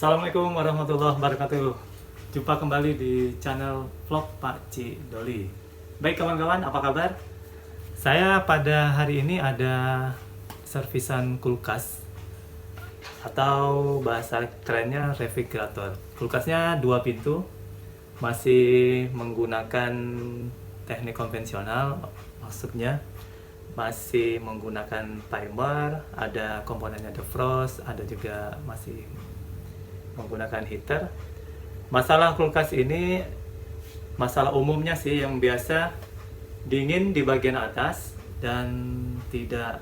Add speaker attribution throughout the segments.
Speaker 1: Assalamualaikum warahmatullahi wabarakatuh. Jumpa kembali di channel vlog Pak Ci Doli. Baik kawan-kawan, apa kabar? Saya pada hari ini ada servisan kulkas atau bahasa kerennya refrigerator. Kulkasnya 2 pintu, masih menggunakan teknik konvensional, maksudnya masih menggunakan timer, ada komponennya defrost, ada juga masih menggunakan heater. Masalah kulkas ini, masalah umumnya sih yang biasa dingin di bagian atas dan tidak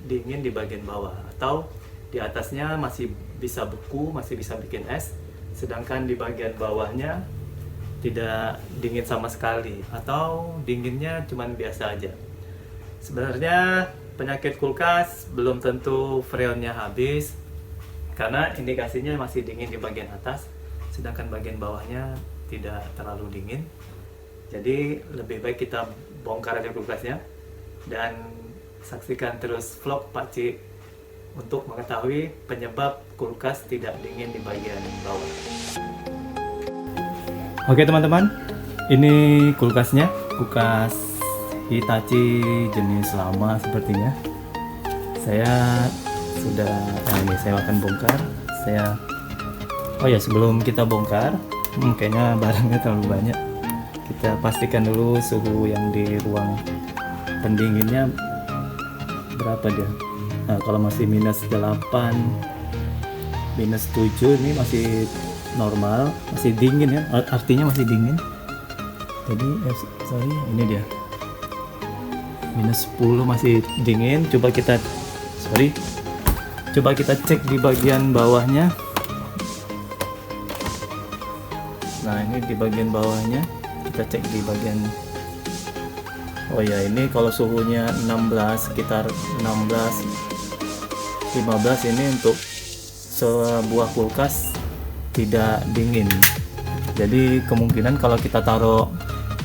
Speaker 1: dingin di bagian bawah, atau di atasnya masih bisa beku, masih bisa bikin es, sedangkan di bagian bawahnya tidak dingin sama sekali, atau dinginnya cuman biasa aja. Sebenarnya penyakit kulkas belum tentu freonnya habis, karena indikasinya masih dingin di bagian atas, sedangkan bagian bawahnya tidak terlalu dingin. Jadi lebih baik kita bongkar aja kulkasnya dan saksikan terus vlog Pak Ci untuk mengetahui penyebab kulkas tidak dingin di bagian bawah. Oke teman-teman, ini kulkasnya, kulkas Hitachi jenis lama sepertinya. Saya akan bongkar. Sebelum kita bongkar, kayaknya barangnya terlalu banyak. Kita pastikan dulu suhu yang di ruang pendinginnya berapa dia. Nah, kalau masih -8, -7 ini masih normal, masih dingin ya, artinya masih dingin. Jadi ini dia -10 masih dingin. Coba kita cek di bagian bawahnya. Nah, ini di bagian bawahnya kita cek di bagian. Ini kalau suhunya 16, sekitar 16 15 ini untuk sebuah kulkas tidak dingin. Jadi kemungkinan kalau kita taruh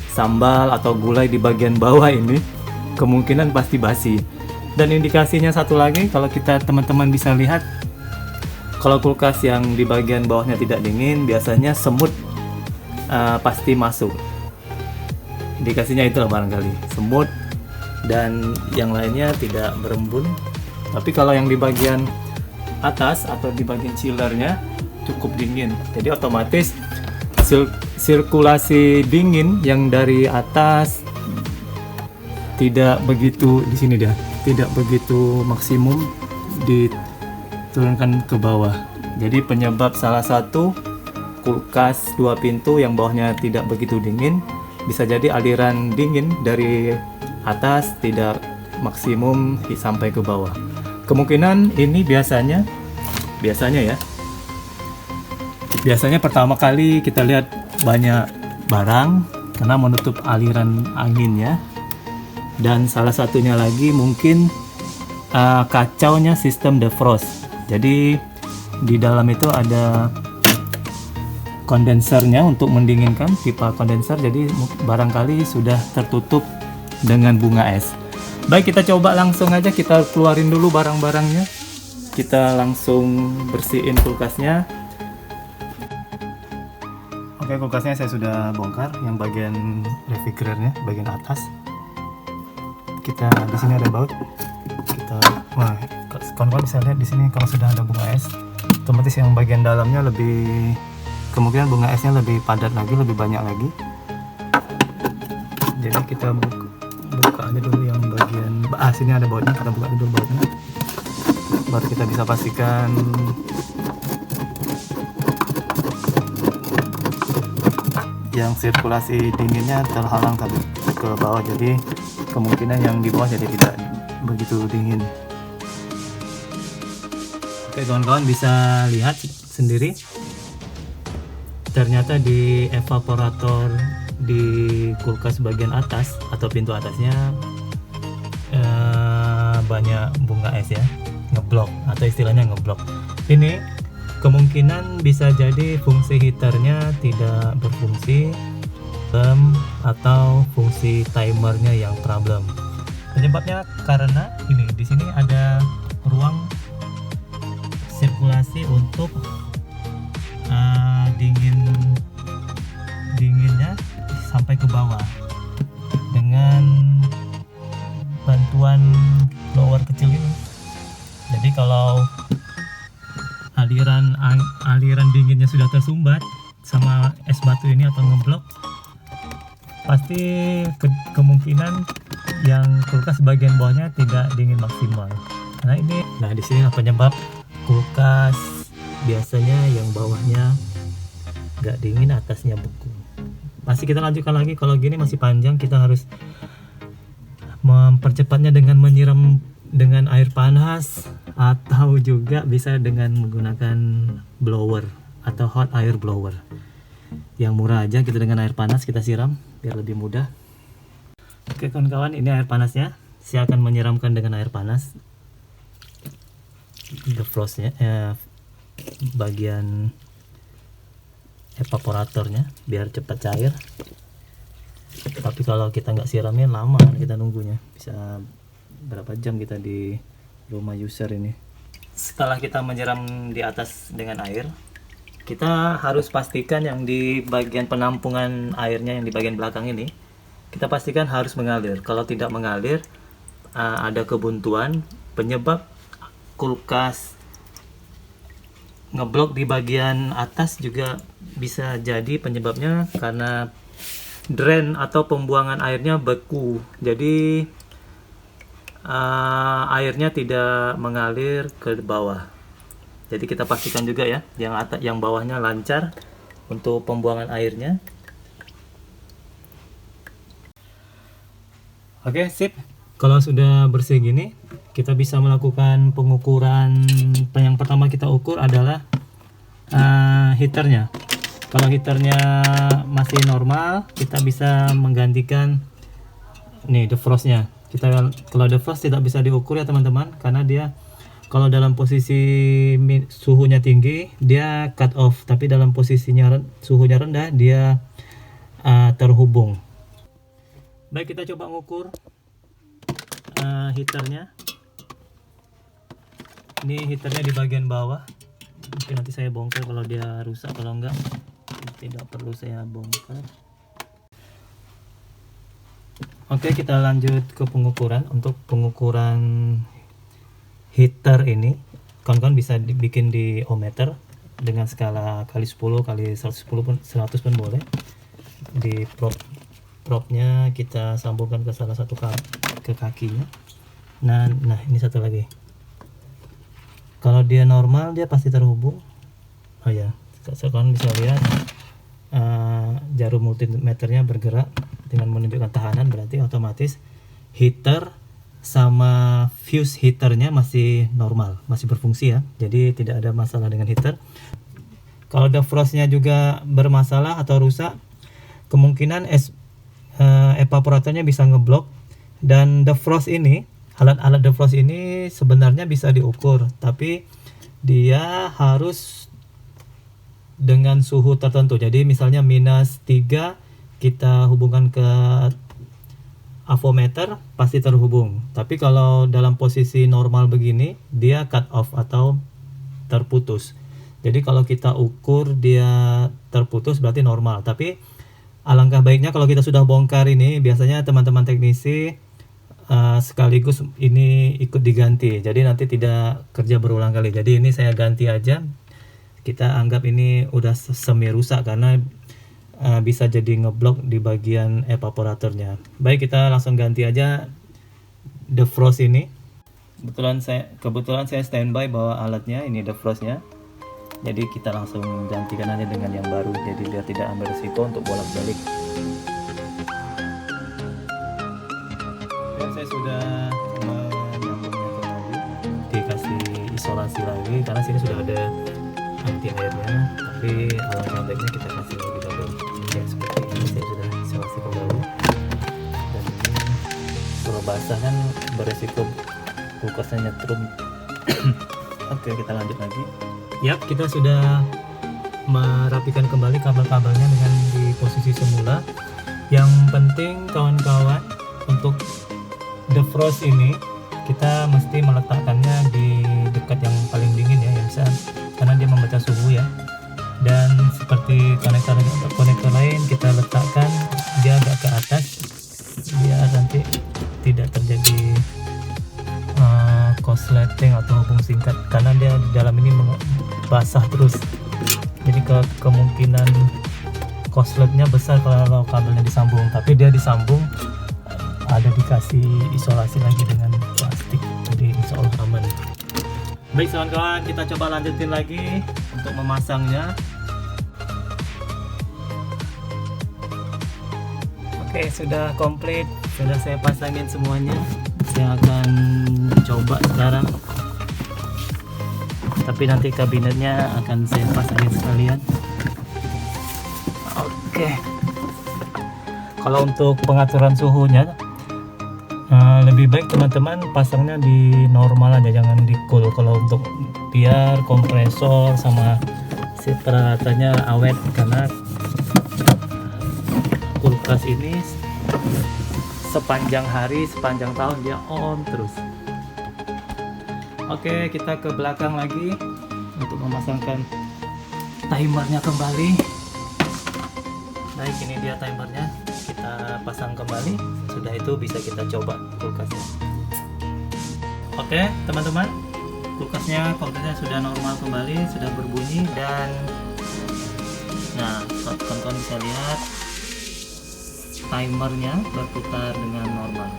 Speaker 1: sambal atau gulai di bagian bawah ini, kemungkinan pasti basi. Dan indikasinya satu lagi, kalau kita teman-teman bisa lihat, kalau kulkas yang di bagian bawahnya tidak dingin, biasanya semut pasti masuk. Indikasinya itulah barangkali semut, dan yang lainnya tidak berembun. Tapi kalau yang di bagian atas atau di bagian chillernya cukup dingin, jadi otomatis sirkulasi dingin yang dari atas tidak begitu, di sini dia tidak begitu maksimum diturunkan ke bawah. Jadi penyebab salah satu kulkas 2 pintu yang bawahnya tidak begitu dingin, bisa jadi aliran dingin dari atas tidak maksimum sampai ke bawah. Kemungkinan ini biasanya pertama kali kita lihat banyak barang karena menutup aliran anginnya. Dan salah satunya lagi mungkin kacaunya sistem defrost. Jadi di dalam itu ada kondensernya untuk mendinginkan, pipa kondenser. Jadi barangkali sudah tertutup dengan bunga es. Baik, kita coba langsung aja, kita keluarin dulu barang-barangnya. Kita langsung bersihin kulkasnya. Oke, kulkasnya saya sudah bongkar yang bagian refrigeratornya, bagian atas. Di sini ada baut. Kawan-kawan bisa lihat di sini kalau sudah ada bunga es, otomatis yang bagian dalamnya kemungkinan bunga esnya lebih padat lagi, lebih banyak lagi. Jadi kita buka aja dulu yang bagian sini ada bautnya, kita buka dulu bautnya, baru kita bisa pastikan yang sirkulasi dinginnya terhalang tadi ke bawah. Jadi kemungkinan yang di bawah jadi tidak begitu dingin. Oke, kawan-kawan bisa lihat sendiri, ternyata di evaporator di kulkas bagian atas atau pintu atasnya banyak bunga es ya, ngeblok atau istilahnya ngeblok. Ini kemungkinan bisa jadi fungsi heaternya tidak berfungsi, atau fungsi timernya yang problem. Penyebabnya karena ini, di sini ada ruang sirkulasi untuk dinginnya sampai ke bawah dengan bantuan blower kecil ini. Jadi kalau aliran dinginnya sudah tersumbat sama es batu ini atau ngeblok, pasti kemungkinan yang kulkas bagian bawahnya tidak dingin maksimal. Nah di sini penyebab kulkas biasanya yang bawahnya nggak dingin, atasnya beku. Masih kita lanjutkan lagi. Kalau gini masih panjang, kita harus mempercepatnya dengan menyiram dengan air panas, atau juga bisa dengan menggunakan blower atau hot air blower. Yang murah aja, kita dengan air panas kita siram biar lebih mudah. Oke kawan-kawan, ini air panasnya. Saya akan menyiramkan dengan air panas defrostnya, bagian evaporatornya biar cepat cair. Tapi kalau kita nggak siramin lama kita nunggunya, bisa berapa jam kita di rumah user ini. Setelah kita menyiram di atas dengan air, kita harus pastikan yang di bagian penampungan airnya yang di bagian belakang ini, kita pastikan harus mengalir. Kalau tidak mengalir, ada kebuntuan. Penyebab kulkas ngeblok di bagian atas juga bisa jadi penyebabnya karena drain atau pembuangan airnya beku. Jadi airnya tidak mengalir ke bawah. Jadi kita pastikan juga ya, yang bawahnya lancar untuk pembuangan airnya. Oke, sip. Kalau sudah bersih gini, kita bisa melakukan pengukuran. Yang pertama kita ukur adalah heaternya. Kalau heaternya masih normal, kita bisa menggantikan nih defrostnya. Kalau defrost tidak bisa diukur ya teman-teman, karena dia kalau dalam posisi suhunya tinggi dia cut off, tapi dalam posisinya suhunya rendah dia terhubung. Baik, kita coba ngukur heaternya. Ini heaternya di bagian bawah. Mungkin nanti saya bongkar kalau dia rusak, kalau enggak tidak perlu saya bongkar. Oke, kita lanjut ke pengukuran. Untuk pengukuran heater ini, kawan-kawan bisa dibikin di ohmmeter dengan skala kali 10 kali 110 pun 100 pun boleh. Di propnya kita sambungkan ke salah satu ke kakinya. Nah ini satu lagi. Kalau dia normal dia pasti terhubung. Oh ya, kalian bisa lihat jarum multimeternya bergerak dengan menunjukkan tahanan, berarti otomatis heater sama fuse heaternya masih normal, masih berfungsi ya. Jadi tidak ada masalah dengan heater. Kalau defrostnya juga bermasalah atau rusak, kemungkinan evaporatornya bisa ngeblok. Dan defrost ini, alat-alat defrost ini sebenarnya bisa diukur, tapi dia harus dengan suhu tertentu. Jadi misalnya -3 kita hubungkan ke avometer pasti terhubung. Tapi kalau dalam posisi normal begini dia cut off atau terputus. Jadi kalau kita ukur dia terputus berarti normal. Tapi alangkah baiknya kalau kita sudah bongkar ini, biasanya teman-teman teknisi sekaligus ini ikut diganti, jadi nanti tidak kerja berulang kali. Jadi ini saya ganti aja, kita anggap ini udah semi rusak karena bisa jadi ngeblok di bagian evaporatornya. Baik, kita langsung ganti aja defrost ini. Kebetulan saya standby bawa alatnya, ini defrostnya, jadi kita langsung gantikan aja dengan yang baru, jadi biar tidak ambil risiko untuk bolak-balik. Saya sudah menyambungnya kembali, dikasih isolasi lagi karena sini sudah ada anti airnya, tapi alangkah baiknya kita kasih lebih dahulu ya, seperti ini. Saya sudah isolasi kembali, dan ini kalau basah kan beresiko kulkasnya nyetrum. Oke, kita lanjut lagi. Yap, kita sudah merapikan kembali kabel-kabelnya dengan di posisi semula. Yang penting kawan-kawan, untuk defrost ini kita mesti meletakkannya di dekat yang paling dingin ya, yang bisa, karena dia membaca suhu ya. Dan seperti konektor lain, kita letakkan dia agak ke atas biar nanti tidak terjadi korsleting atau hubung singkat, karena dia di dalam ini basah terus. Jadi kemungkinan korsletnya besar kalau kabelnya disambung, tapi dia disambung ada dikasih isolasi lagi dengan plastik, jadi insya Allah aman. Baik kawan-kawan, kita coba lanjutin lagi untuk memasangnya. Oke, sudah komplit, sudah saya pasangin semuanya. Saya akan coba sekarang, tapi nanti kabinetnya akan saya pasangin sekalian. Oke, kalau untuk pengaturan suhunya lebih baik teman-teman pasangnya di normal aja, jangan di cool, kalau untuk biar kompresor sama si peralatannya awet, karena kulkas ini sepanjang hari, sepanjang tahun dia on terus. Oke, kita ke belakang lagi untuk memasangkan timernya kembali. Baik, ini dia timernya, kita pasang kembali. Sudah itu bisa kita coba kulkasnya. Oke teman-teman, kulkasnya kompresnya sudah normal kembali, sudah berbunyi, dan nah kawan-kawan bisa lihat timernya berputar dengan normal.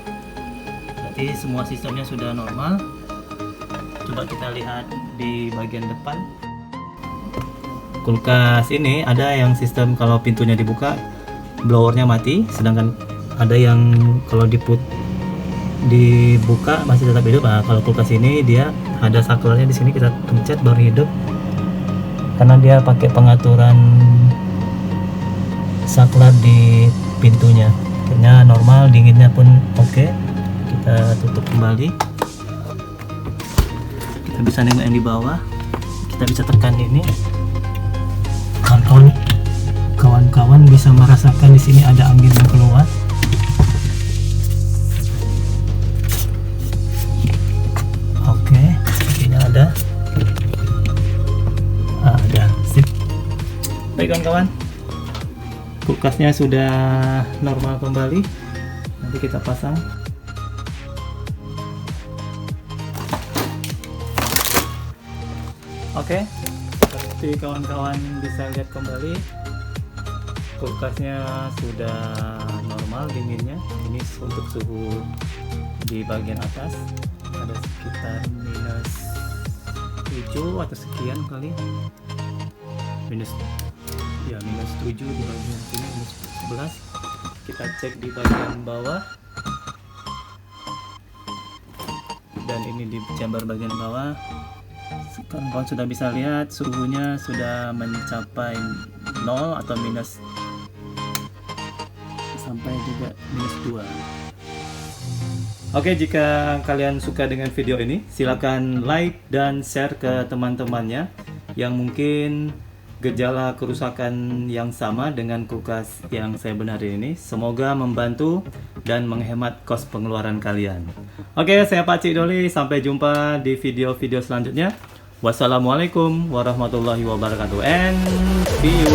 Speaker 1: Berarti semua sistemnya sudah normal. Coba kita lihat di bagian depan. Kulkas ini ada yang sistem kalau pintunya dibuka blowernya mati, sedangkan ada yang kalau dibuka masih tetap hidup. Nah, kalau kulkas ini dia ada saklarnya di sini, kita pencet baru hidup, karena dia pakai pengaturan saklar di pintunya. Akhirnya normal, dinginnya pun oke. Kita tutup kembali. Kita bisa nengok yang di bawah, kita bisa tekan ini. Kawan-kawan bisa merasakan di sini ada angin yang keluar. Oke, sepertinya ada. Ada, sip. Baik kawan-kawan, kulkasnya sudah normal kembali. Nanti kita pasang. Oke, seperti kawan-kawan bisa lihat kembali, kulkasnya sudah normal dinginnya. Ini untuk suhu di bagian atas ada sekitar -7 atau sekian kali, minus 7 di bagian sini, -11. Kita cek di bagian bawah, dan ini di chamber bagian bawah. Kawan-kawan sudah bisa lihat suhunya sudah mencapai 0 atau minus, sampai juga -2. Oke, jika kalian suka dengan video ini, silakan like dan share ke teman-temannya yang mungkin gejala kerusakan yang sama dengan kulkas yang saya benarin ini. Semoga membantu dan menghemat kos pengeluaran kalian. Oke, saya Pak Cik Doli, sampai jumpa di video-video selanjutnya. Wassalamualaikum warahmatullahi wabarakatuh, and see you.